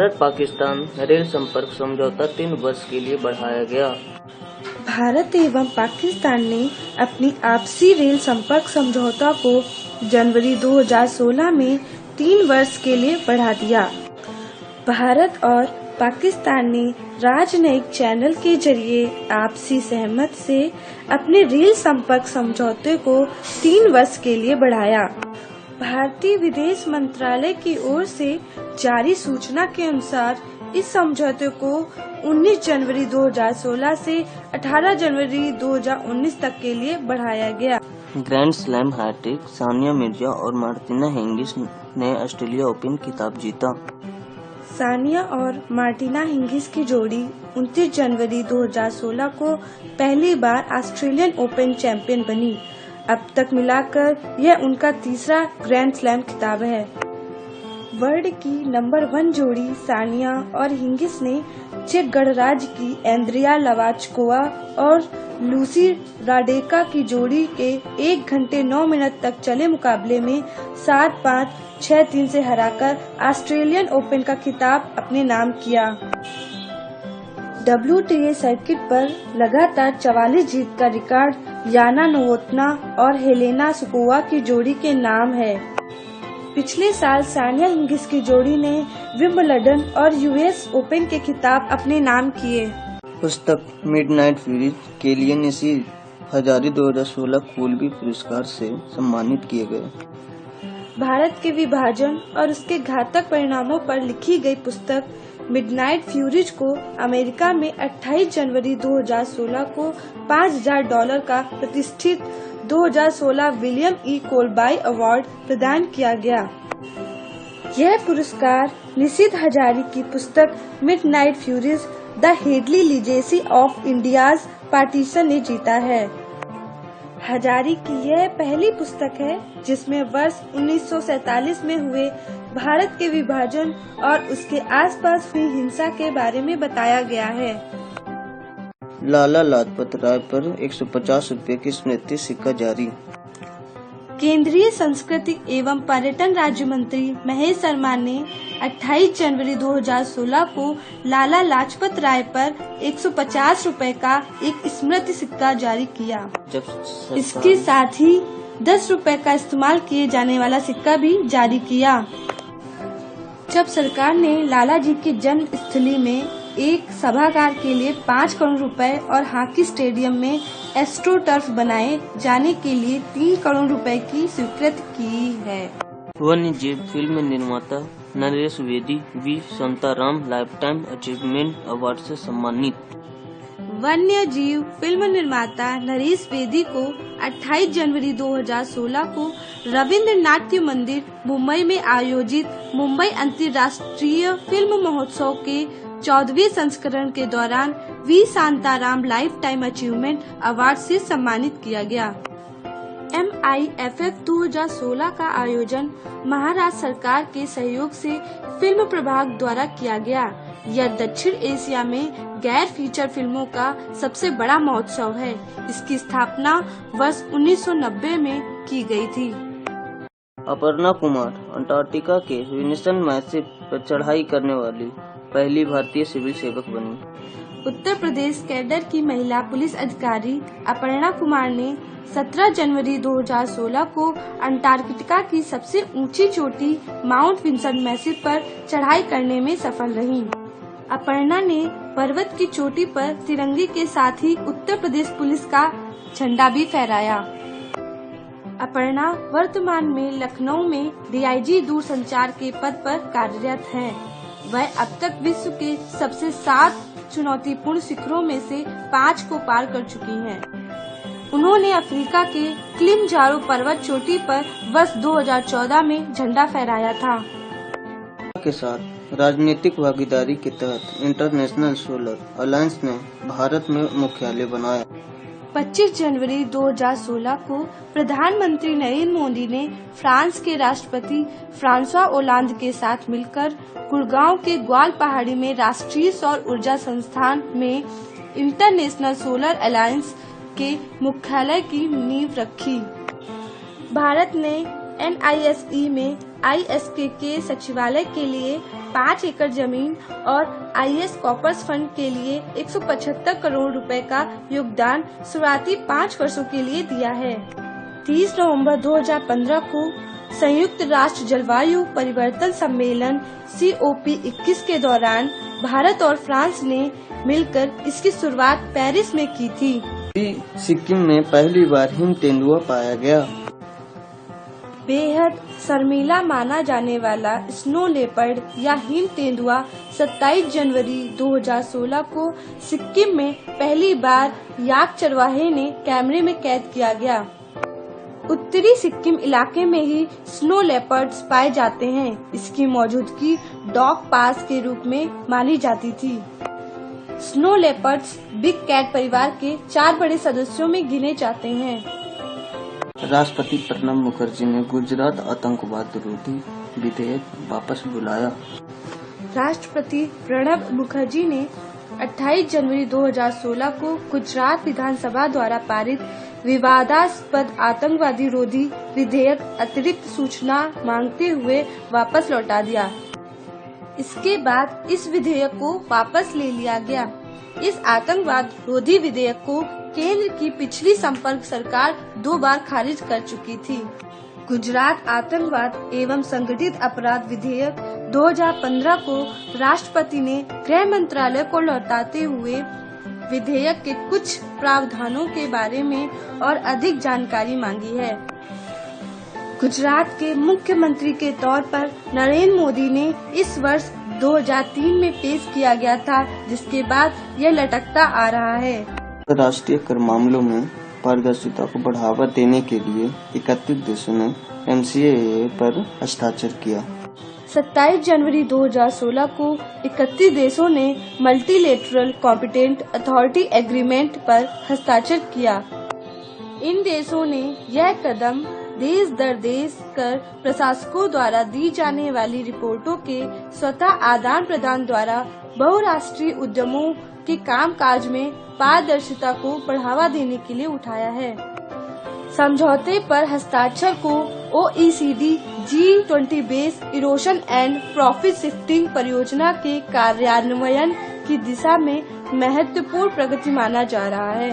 Bharat Pakistan rail संपर्क समझौता 3 वर्ष के लिए बढ़ाया गया। भारत एवं पाकिस्तान ने अपनी आपसी रेल संपर्क समझौता को जनवरी 2016 में 3 वर्ष के लिए बढ़ा दिया। भारत और पाकिस्तान ने राजनयिक चैनल के जरिए आपसी सहमति से अपने रेल संपर्क समझौते को 3 वर्ष के लिए बढ़ाया। भारतीय विदेश मंत्रालय की ओर से जारी सूचना के अनुसार इस समझौते को 19 जनवरी 2016 से 18 जनवरी 2019 तक के लिए बढ़ाया गया। Grand slam hattrick Sania Mirza और मार्टिना हिंगिस ने ऑस्ट्रेलिया ओपन खिताब जीता। सानिया और मार्टिना हिंगिस की जोड़ी 29 जनवरी 2016 को पहली बार ऑस्ट्रेलियन ओपन चैंपियन बनी। अब तक मिलाकर यह उनका तीसरा ग्रैंड स्लैम खिताब है। वर्ल्ड की नंबर 1 जोड़ी सानिया और हिंगिस ने चेक गणराज्य की एंद्रिया लवाचकोवा और लूसी राडेका की जोड़ी के 1 घंटे 9 मिनट तक चले मुकाबले में 7-5, 6-3 से हराकर ऑस्ट्रेलियन ओपन का खिताब अपने नाम किया। WTA सर्किट पर लगातार 44 जीत का रिकॉर्ड याना नोवोतना और हेलेना सुकोवा की जोड़ी के नाम है। पिछले साल सानिया हिंगिस की जोड़ी ने विंबलडन और US ओपन के खिताब अपने नाम किए। पुस्तक मिडनाइट फ्यूरीज केलियन इसी हजारी 2016 कोलबी पुरस्कार से सम्मानित किए गए। भारत के विभाजन और उसके घातक परिणामों पर लिखी गई पुस्तक मिडनाइट फ्यूरीज को अमेरिका में 28 जनवरी 2016 को $5000 का प्रतिष्ठित 2016 विलियम E. कोलबाई अवार्ड प्रदान किया गया। यह पुरस्कार निशित हजारी की पुस्तक midnight furies the deadly legacy of India's partition ने जीता है। हजारी की यह पहली पुस्तक है जिसमें वर्ष 1947 में हुए भारत के विभाजन और उसके आसपास हुई हिंसा के बारे में बताया गया है। लाला लाजपत राय पर 150 रुपये की स्मृति सिक्का जारी। केंद्रीय संस्कृति एवं पर्यटन राज्य मंत्री महेश शर्मा ने 28 जनवरी 2016 को लाला लाजपत राय पर 150 रुपए का एक स्मृति सिक्का जारी किया। इसके साथ ही 10 रुपए का इस्तेमाल किए जाने वाला सिक्का भी जारी किया। जब सरकार ने लाला जी की जन्म स्थली में एक सभागार के लिए 5 करोड़ रुपए और हॉकी स्टेडियम में एस्ट्रो टर्फ बनाए जाने के लिए 3 करोड़ रुपए की स्वीकृति की है। वन्य जीव फिल्म निर्माता Naresh Vedi V Shantaram lifetime achievement award से सम्मानित। वन्य जीव फिल्म निर्माता नरेश वेदी को 28 जनवरी 2016 को रविंद्र नाट्य मंदिर मुंबई में आयोजित मुंबई अंतर्राष्ट्रीय फिल्म महोत्सव के 14वें संस्करण के दौरान V Shantaram life time achievement award से सम्मानित किया गया। MIFF 2016 का आयोजन महाराष्ट्र सरकार के सहयोग से फिल्म प्रभाग द्वारा किया गया। यह दक्षिण एशिया में गैर फीचर फिल्मों का सबसे बड़ा महोत्सव है। इसकी स्थापना वर्ष 1990 में की गई थी। अपर्णा कुमार अंटार्कटिका के विन्सन मैसिव पर चढ़ाई करने वाली पहली भारतीय सिविल सेवक बनी। उत्तर प्रदेश कैडर की महिला पुलिस अधिकारी अपर्णा कुमार ने 17 जनवरी 2016 को अंटार्कटिका की सबसे ऊंची चोटी माउंट विन्सन मैसिव पर चढ़ाई करने में सफल रहीं। अपर्णा ने पर्वत की चोटी पर तिरंगे के साथ ही उत्तर प्रदेश पुलिस का झंडा भी फहराया। अपर्णा वर्तमान में लखनऊ में DIG दूरसंचार के पद पर कार्यरत है। वह अब तक विश्व के सबसे 7 चुनौतीपूर्ण शिखरों में से 5 को पार कर चुकी हैं। उन्होंने अफ्रीका के किलिमंजारो पर्वत चोटी पर वर्ष 2014 में झंडा फहराया था। के साथ राजनीतिक भागीदारी के तहत इंटरनेशनल सोलर अलायंस ने भारत में मुख्यालय बनाया। 25 जनवरी 2016 को प्रधानमंत्री नरेंद्र मोदी ने फ्रांस के राष्ट्रपति फ्रांसवा ओलांद के साथ मिलकर गुड़गांव के ग्वाल पहाड़ी में राष्ट्रीय सौर ऊर्जा संस्थान में इंटरनेशनल सोलर अलायंस के मुख्यालय की नींव रखी। भारत ने NISE में ISK के सचिवालय के लिए 5 एकड़ जमीन और IS कॉपर्स फंड के लिए 175 करोड़ रुपए का योगदान शुरुआती 5 वर्षों के लिए दिया है। 30 नवंबर 2015 को संयुक्त राष्ट्र जलवायु परिवर्तन सम्मेलन COP21 के दौरान भारत और फ्रांस ने मिलकर इसकी शुरुआत पेरिस में की थी। सिक्किम में पहली बार हिम तेंदुआ पाया गया। बेहद शर्मीला माना जाने वाला स्नो लेपर्ड या हिम तेंदुआ 27 जनवरी 2016 को सिक्किम में पहली बार याक चरवाहे ने कैमरे में कैद किया गया। उत्तरी सिक्किम इलाके में ही स्नो लेपर्ड्स पाए जाते हैं। इसकी मौजूदगी डॉग पास के रूप में मानी जाती थी। स्नो लेपर्ड्स बिग कैट परिवार के 4 बड़े सदस्यों में गिने जाते हैं। राष्ट्रपति प्रणब मुखर्जी ने गुजरात आतंकवाद विरोधी विधेयक वापस बुलाया। राष्ट्रपति प्रणब मुखर्जी ने 28 जनवरी 2016 को गुजरात विधानसभा द्वारा पारित विवादास्पद आतंकवादी विरोधी विधेयक अतिरिक्त सूचना मांगते हुए वापस लौटा दिया। इसके बाद इस विधेयक को वापस ले लिया गया। इस आतंकवाद विरोधी विधेयक को केंद्र की पिछली संपर्क सरकार 2 बार खारिज कर चुकी थी। गुजरात आतंकवाद एवं संगठित अपराध विधेयक 2015 को राष्ट्रपति ने गृह मंत्रालय को लौटाते हुए विधेयक के कुछ प्रावधानों के बारे में और अधिक जानकारी मांगी है। गुजरात के मुख्यमंत्री के तौर पर नरेंद्र मोदी ने इस वर्ष 2003 में पेश किया गया था, जिसके बाद यह लटकता आ रहा है। राष्ट्रीय कर मामलों में पारदर्शिता को बढ़ावा देने के लिए 31 देशों ने MCA पर हस्ताक्षर किया। 27 जनवरी 2016 को 31 देशों ने मल्टीलेटरल कॉम्पिटेंट अथॉरिटी एग्रीमेंट पर हस्ताक्षर किया। इन देशों ने यह कदम देश दर देश कर प्रशासकों द्वारा दी जाने वाली रिपोर्टों के स्वतः आदान प्रदान द्वारा बहुराष्ट्रीय उद्यमों के कामकाज में पारदर्शिता को बढ़ावा देने के लिए उठाया है। समझौते पर हस्ताक्षर को OECD G20 base erosion and profit shifting परियोजना के कार्यान्वयन की दिशा में महत्वपूर्ण प्रगति माना जा रहा है।